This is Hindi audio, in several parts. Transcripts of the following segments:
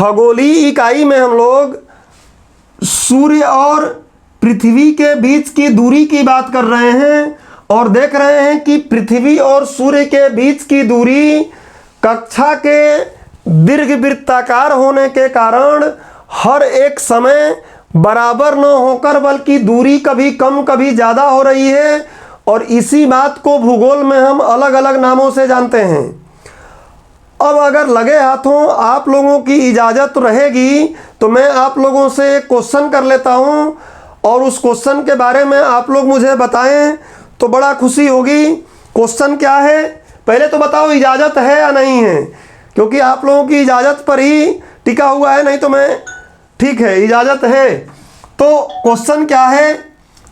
खगोलीय इकाई में हम लोग सूर्य और पृथ्वी के बीच की दूरी की बात कर रहे हैं और देख रहे हैं कि पृथ्वी और सूर्य के बीच की दूरी कक्षा के दीर्घवृत्ताकार होने के कारण हर एक समय बराबर न होकर बल्कि दूरी कभी कम कभी ज़्यादा हो रही है और इसी बात को भूगोल में हम अलग अलग नामों से जानते हैं। अब अगर लगे हाथों आप लोगों की इजाज़त रहेगी तो मैं आप लोगों से एक क्वेश्चन कर लेता हूं और उस क्वेश्चन के बारे में आप लोग मुझे बताएं तो बड़ा खुशी होगी। क्वेश्चन क्या है पहले तो बताओ, इजाज़त है या नहीं है, क्योंकि आप लोगों की इजाज़त पर ही टिका हुआ है, नहीं तो मैं ठीक है इजाज़त है। तो क्वेश्चन क्या है,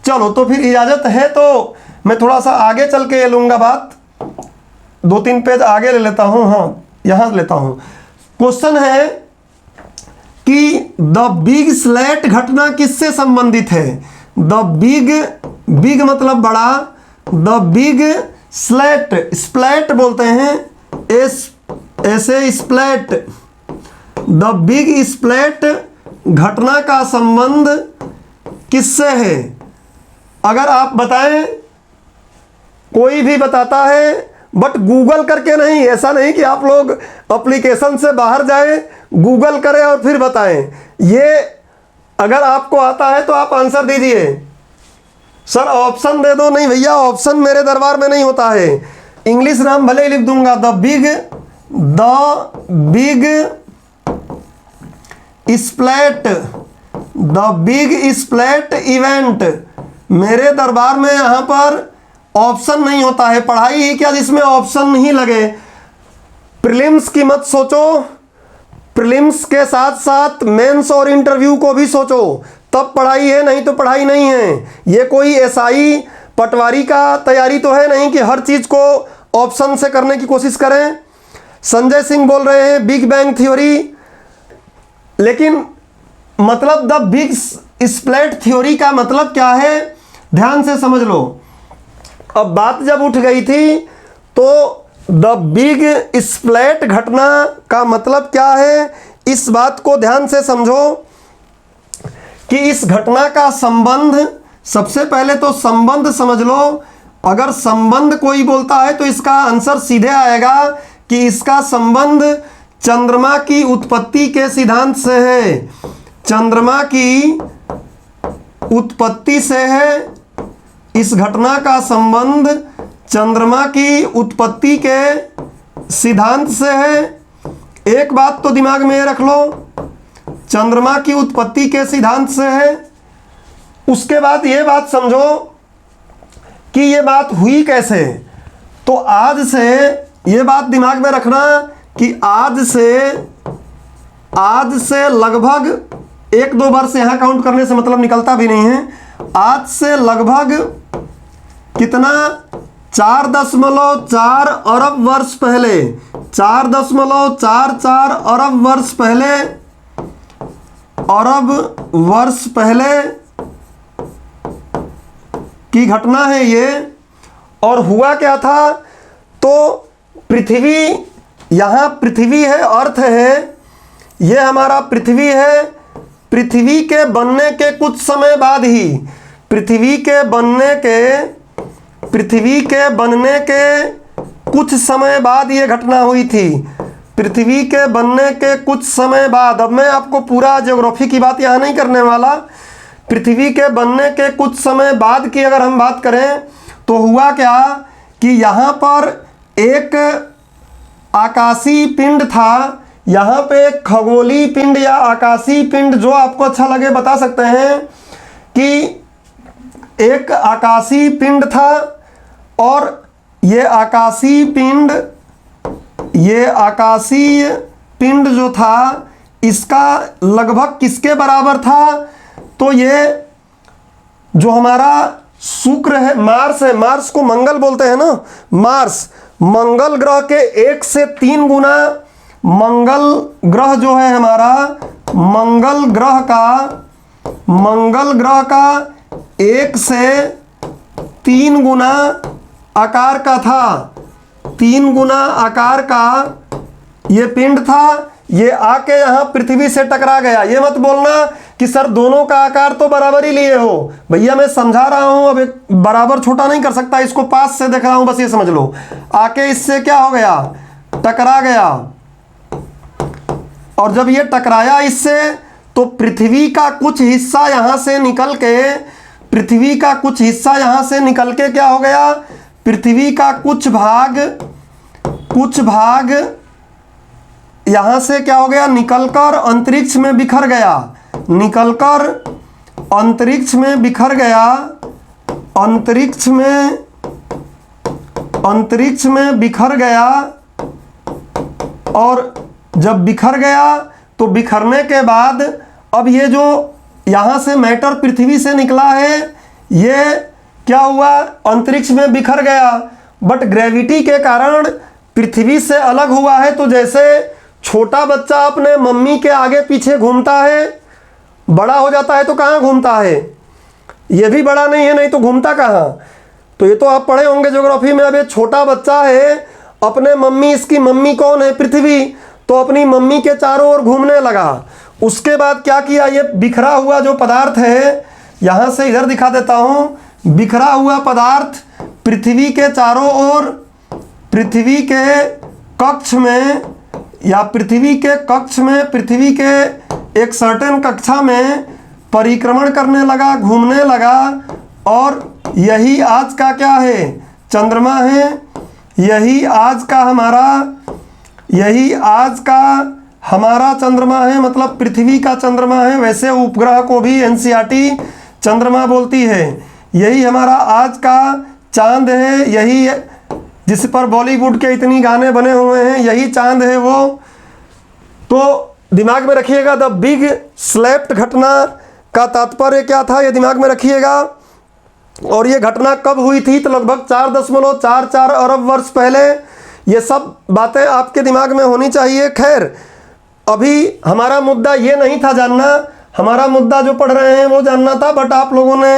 चलो तो फिर इजाज़त है तो मैं थोड़ा सा आगे चल के लूँगा बात, 2-3 पेज आगे ले लेता हूँ। हाँ यहाँ लेता हूँ। क्वेश्चन है कि द बिग स्लैट घटना किससे संबंधित है। द बिग मतलब बड़ा, द बिग स्लैट, स्प्लैट बोलते हैं, ऐसे स्प्लैट, द बिग स्प्लैट घटना का संबंध किससे है। अगर आप बताएं, कोई भी बताता है बट गूगल करके नहीं, ऐसा नहीं कि आप लोग एप्लीकेशन से बाहर जाएं, गूगल करें और फिर बताएं। ये अगर आपको आता है तो आप आंसर दीजिए। सर ऑप्शन दे दो, नहीं भैया ऑप्शन मेरे दरबार में नहीं होता है, इंग्लिश नाम भले ही लिख दूंगा। The big splat, the big splat event, मेरे दरबार में यहाँ पर ऑप्शन नहीं होता है। पढ़ाई ही क्या जिसमें ऑप्शन नहीं लगे। प्रीलिम्स की मत सोचो, प्रीलिम्स के साथ साथ मेंस और इंटरव्यू को भी सोचो, तब पढ़ाई है, नहीं तो पढ़ाई नहीं है। ये कोई एसआई पटवारी का तैयारी तो है नहीं कि हर चीज़ को ऑप्शन से करने की कोशिश करें। संजय सिंह बोल रहे हैं बिग बैंग थ्योरी, लेकिन मतलब द बिग स्प्लैट थ्योरी का मतलब क्या है, ध्यान से समझ लो। अब बात जब उठ गई थी तो द बिग स्प्लैट घटना का मतलब क्या है, इस बात को ध्यान से समझो कि इस घटना का संबंध, सबसे पहले तो संबंध समझ लो। अगर संबंध कोई बोलता है तो इसका आंसर सीधे आएगा कि इसका संबंध चंद्रमा की उत्पत्ति के सिद्धांत से है, चंद्रमा की उत्पत्ति से है। इस घटना का संबंध चंद्रमा की उत्पत्ति के सिद्धांत से है। एक बात तो दिमाग में रख लो, चंद्रमा की उत्पत्ति के सिद्धांत से है। उसके बाद ये बात समझो कि ये बात हुई कैसे। तो आज से ये बात दिमाग में रखना कि आज से लगभग 1-2 वर्ष यहाँ काउंट करने से मतलब निकलता भी नहीं है। आज से लगभग कितना, 4.4 अरब वर्ष पहले, 4.44 अरब वर्ष पहले, की घटना है ये। और हुआ क्या था, तो पृथ्वी, यहाँ पृथ्वी है, अर्थ है, ये हमारा पृथ्वी है। पृथ्वी के बनने के कुछ समय बाद ही, पृथ्वी के बनने के कुछ समय बाद ये घटना हुई थी। पृथ्वी के बनने के कुछ समय बाद, अब मैं आपको पूरा ज्योग्राफी की बात यहाँ नहीं करने वाला। पृथ्वी के बनने के कुछ समय बाद की अगर हम बात करें तो हुआ क्या कि यहाँ पर एक आकाशीय पिंड था। यहाँ पे खगोलीय पिंड या आकाशीय पिंड, जो आपको अच्छा लगे बता सकते हैं, कि एक आकाशीय पिंड था। और ये आकाशीय पिंड जो था इसका लगभग किसके बराबर था, तो ये जो हमारा शुक्र है, मार्स है, मार्स को मंगल बोलते हैं ना, मार्स, मंगल ग्रह के 1 से 3 गुना, मंगल ग्रह जो है हमारा, मंगल ग्रह का 1 से 3 गुना आकार का था, 3 गुना आकार का ये पिंड था। ये आके यहाँ पृथ्वी से टकरा गया। ये मत बोलना कि सर दोनों का आकार तो बराबर ही लिए हो। भैया मैं समझा रहा हूँ, अब एक बराबर छोटा नहीं कर सकता, इसको पास से देख रहा हूँ, बस ये समझ लो। आके इससे क्या हो गया, टकरा गया। और जब ये टकराया इससे, तो पृथ्वी का कुछ हिस्सा यहाँ से निकल के, पृथ्वी का कुछ हिस्सा यहाँ से निकल के क्या हो गया, पृथ्वी का कुछ भाग यहाँ से क्या हो गया, निकलकर अंतरिक्ष में बिखर गया, निकलकर अंतरिक्ष में बिखर गया, अंतरिक्ष में बिखर गया। और जब बिखर गया तो बिखरने के बाद अब ये जो यहाँ से मैटर पृथ्वी से निकला है, ये क्या हुआ, अंतरिक्ष में बिखर गया, बट ग्रेविटी के कारण पृथ्वी से अलग हुआ है। तो जैसे छोटा बच्चा अपने मम्मी के आगे पीछे घूमता है, बड़ा हो जाता है तो कहाँ घूमता है, ये भी बड़ा नहीं है, नहीं तो घूमता कहाँ। तो ये तो आप पढ़े होंगे ज्योग्राफी में। अब ये छोटा बच्चा है, अपने मम्मी, इसकी मम्मी कौन है, पृथ्वी, तो अपनी मम्मी के चारों ओर घूमने लगा। उसके बाद क्या किया, ये बिखरा हुआ जो पदार्थ है, यहाँ से इधर दिखा देता हूँ, बिखरा हुआ पदार्थ पृथ्वी के चारों ओर, पृथ्वी के कक्ष में, या पृथ्वी के कक्ष में, पृथ्वी के एक सर्टेन कक्षा में परिक्रमण करने लगा, घूमने लगा। और यही आज का क्या है, चंद्रमा है। यही आज का हमारा चंद्रमा है, मतलब पृथ्वी का चंद्रमा है। वैसे उपग्रह को भी एनसीईआरटी चंद्रमा बोलती है। यही हमारा आज का चांद है, यही जिस पर बॉलीवुड के इतनी गाने बने हुए हैं, यही चांद है वो। तो दिमाग में रखिएगा, द बिग स्लैप्ड घटना का तात्पर्य क्या था, ये दिमाग में रखिएगा। और ये घटना कब हुई थी, तो लगभग 4.44 अरब वर्ष पहले। ये सब बातें आपके दिमाग में होनी चाहिए। खैर, अभी हमारा मुद्दा ये नहीं था जानना, हमारा मुद्दा जो पढ़ रहे हैं वो जानना था, बट आप लोगों ने,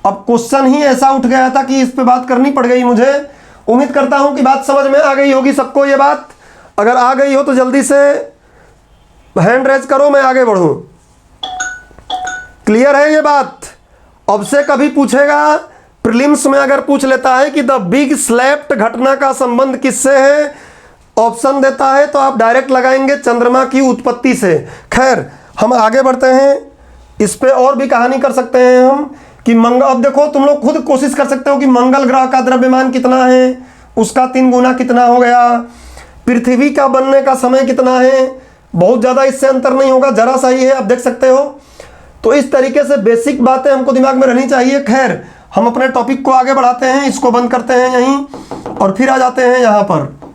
अब क्वेश्चन ही ऐसा उठ गया था कि इस पे बात करनी पड़ गई मुझे। उम्मीद करता हूँ कि बात समझ में आ गई होगी सबको। ये बात अगर आ गई हो तो जल्दी से हैंड रेज करो, मैं आगे बढ़ूँ। क्लियर है ये बात। अब से कभी पूछेगा प्रीलिम्स में, अगर पूछ लेता है कि द बिग स्लैप्ड घटना का संबंध किससे है, ऑप्शन देता है, तो आप डायरेक्ट लगाएंगे चंद्रमा की उत्पत्ति से। खैर, हम आगे बढ़ते हैं। इस पे और भी कहानी कर सकते हैं हम कि मंगल, अब देखो तुम लोग खुद कोशिश कर सकते हो कि मंगल ग्रह का द्रव्यमान कितना है, उसका 3 गुना कितना हो गया, पृथ्वी का बनने का समय कितना है, बहुत ज़्यादा इससे अंतर नहीं होगा, जरा सा ही है, आप देख सकते हो। तो इस तरीके से बेसिक बातें हमको दिमाग में रहनी चाहिए। खैर, हम अपने टॉपिक को आगे बढ़ाते हैं, इसको बंद करते हैं यहीं और फिर आ जाते हैं यहाँ पर।